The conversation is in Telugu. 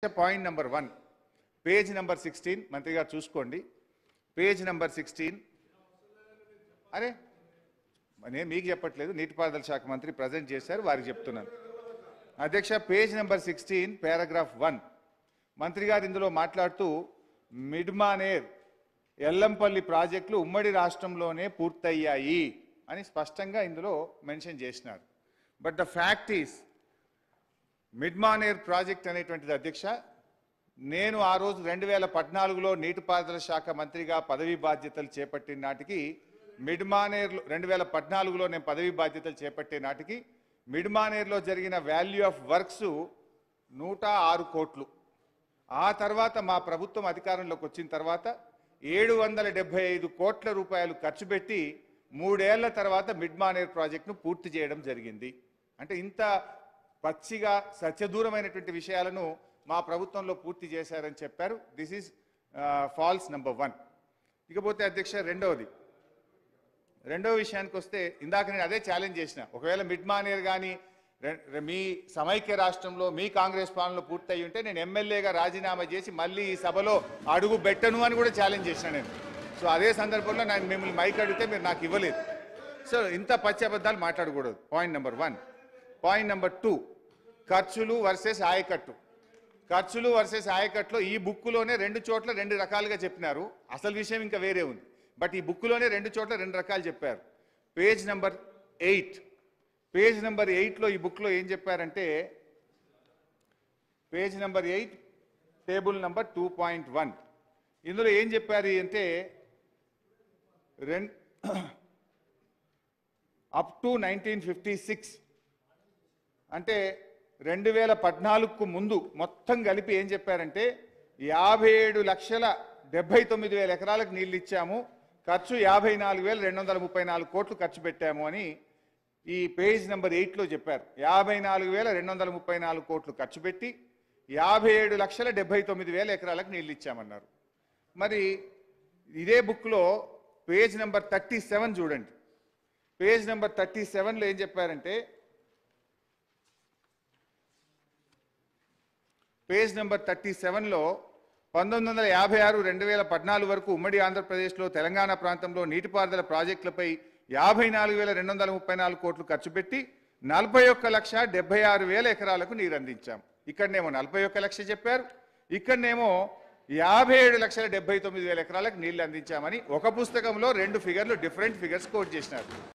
పాయింట్ నెంబర్ 1 పేజ్ నెంబర్ 16 మంత్రి గారు చూసుకోండి. పేజ్ నెంబర్ 16 అరే నేను మీకు చెప్పట్లేదు, నీటిపారుదల శాఖ మంత్రి ప్రజెంట్ చేశారు, వారికి చెప్తున్నాను. అధ్యక్ష, పేజ్ నెంబర్ 16 పారాగ్రాఫ్ 1 మంత్రి గారు ఇందులో మాట్లాడుతూ మిడ్మానేర్ ఎల్లంపల్లి ప్రాజెక్టులు ఉమ్మడి రాష్ట్రంలోనే పూర్తయ్యాయి అని స్పష్టంగా ఇందులో మెన్షన్ చేసినారు. But the fact is Mid Manair project అనేటువంటిది అధ్యక్ష, నేను ఆ రోజు 2014లో నీటిపారుదల శాఖ మంత్రిగా పదవీ బాధ్యతలు చేపట్టిన నాటికి మిడ్మానేర్లో 2014లో నేను పదవీ బాధ్యతలు చేపట్టే నాటికి మిడ్మానేర్లో జరిగిన వాల్యూ ఆఫ్ వర్క్స్ 106 కోట్లు. ఆ తర్వాత మా ప్రభుత్వం అధికారంలోకి వచ్చిన తర్వాత 775 కోట్ల రూపాయలు ఖర్చు పెట్టి 3 ఏళ్ల తర్వాత మిడ్మానేర్ ప్రాజెక్టును పూర్తి చేయడం జరిగింది. అంటే ఇంత పచ్చిగా సత్యదూరమైనటువంటి విషయాలను మా ప్రభుత్వంలో పూర్తి చేశారని చెప్పారు. This is false number 1. ఇకపోతే అధ్యక్ష, రెండో విషయానికి వస్తే, ఇందాక నేను అదే ఛాలెంజ్ చేసిన, ఒకవేళ మిడ్మానేర్ కానీ మీ సమైక్య రాష్ట్రంలో మీ కాంగ్రెస్ పాలనలో పూర్తయి ఉంటే నేను ఎమ్మెల్యేగా రాజీనామా చేసి మళ్ళీ ఈ సభలో అడుగు పెట్టను అని కూడా ఛాలెంజ్ చేసిన నేను. సో అదే సందర్భంలో నేను మిమ్మల్ని మైక్ అడిగితే మీరు నాకు ఇవ్వలేదు. సో ఇంత పచ్చి అబద్ధాలు మాట్లాడకూడదు. Point number 1. పాయింట్ నెంబర్ 2, ఖర్చులు వర్సెస్ ఆయకట్టు. ఖర్చులు వర్సెస్ ఆయకట్టులో ఈ బుక్కులోనే 2 చోట్ల 2 రకాలుగా చెప్పినారు. అసలు విషయం ఇంకా వేరే ఉంది. బట్ ఈ బుక్కులోనే 2 చోట్ల 2 రకాలు చెప్పారు. పేజ్ నెంబర్ 8లో ఈ బుక్లో ఏం చెప్పారంటే, పేజ్ నెంబర్ 8 టేబుల్ నెంబర్ 2.1 ఇందులో ఏం చెప్పారు అంటే అప్ టు 1956 అంటే 2014కు ముందు మొత్తం కలిపి ఏం చెప్పారంటే 57,79,000 ఎకరాలకు నీళ్ళు ఇచ్చాము, ఖర్చు 54,234 కోట్లు ఖర్చు పెట్టాము అని ఈ పేజ్ నెంబర్ 8లో చెప్పారు. 54,234 కోట్లు ఖర్చు పెట్టి 57,79,000 ఎకరాలకు నీళ్ళు ఇచ్చామన్నారు. మరి ఇదే బుక్లో పేజ్ నెంబర్ 37 చూడండి. పేజ్ నెంబర్ 37లో ఏం చెప్పారంటే, పేజ్ నెంబర్ 37లో 1956-2014 వరకు ఉమ్మడి ఆంధ్రప్రదేశ్లో తెలంగాణ ప్రాంతంలో నీటిపారుదల ప్రాజెక్టులపై 54,234 కోట్లు ఖర్చు పెట్టి 41,76,000 ఎకరాలకు నీరు అందించాం. ఇక్కడనేమో 41 లక్షలు చెప్పారు, ఇక్కడనేమో 57,79,000 ఎకరాలకు నీళ్లు అందించామని ఒక పుస్తకంలో 2 ఫిగర్లు డిఫరెంట్ ఫిగర్స్ కోట్ చేసినారు.